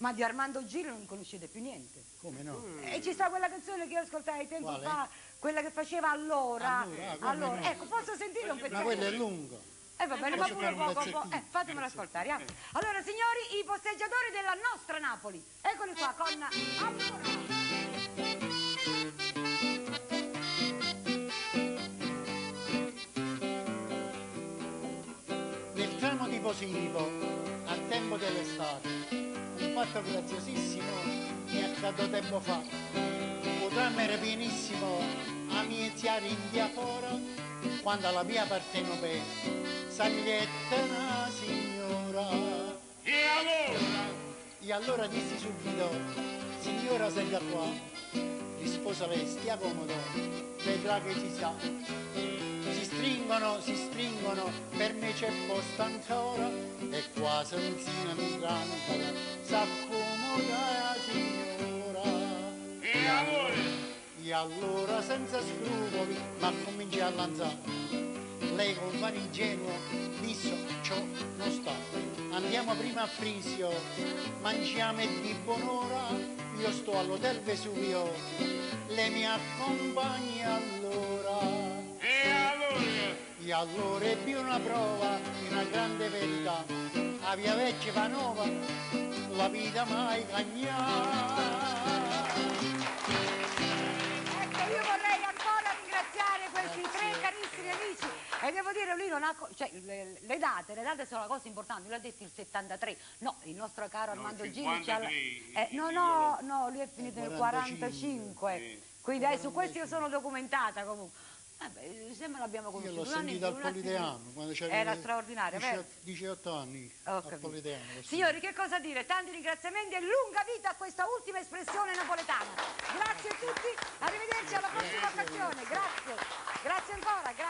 Ma di Armando Gino non conoscete più niente. Come no? E ci sta quella canzone che io ascoltai tempo fa, quella che faceva allora. No. Ecco, posso sentire un pezzetto? Ma quello è lungo. Va bene, ma pure poco. Fatemelo ascoltare. Allora, signori, i posteggiatori della nostra Napoli. Eccoli qua con Allora. Nel tramo di Posillipo, al tempo dell'estate, un fatto graziosissimo mi è accaduto tempo fa. Un tram era pienissimo a mieziare in via fora, quando alla mia partenopea saglietta una signora. E allora dissi subito, signora segga qua, rispose lei, stia comodo, vedrà che ci sa. Si stringono, per me c'è posto ancora, e qua senzina mi tranquilla, s'accomoda la signora. E allora senza scrupoli, ma cominciai a lanciare. Lei con fare ingenuo, disse, ciò non sta. Andiamo prima a Frisio, mangiamo e di buon'ora, io sto all'hotel Vesuvio, lei mi accompagna allora. E allora ebbi una prova di una grande verità, a via Vecchia Vanova la vita mai cagnà. Ecco, io vorrei ancora ringraziare questi tre carissimi amici. E devo dire, lui non ha... cioè, le date sono la cosa importante. Lui ha detto il 73. No, il nostro caro Armando Gini... No, lui è finito nel 45. Quindi su questo io sono documentata comunque. Sembra l'abbiamo conosciuto. Io l'ho sentito al Politeama quando c'era. Era straordinario, vero? 18 anni al Politeama. Signori, che cosa dire? Tanti ringraziamenti e lunga vita a questa ultima espressione napoletana. Grazie a tutti, arrivederci alla prossima occasione. Grazie.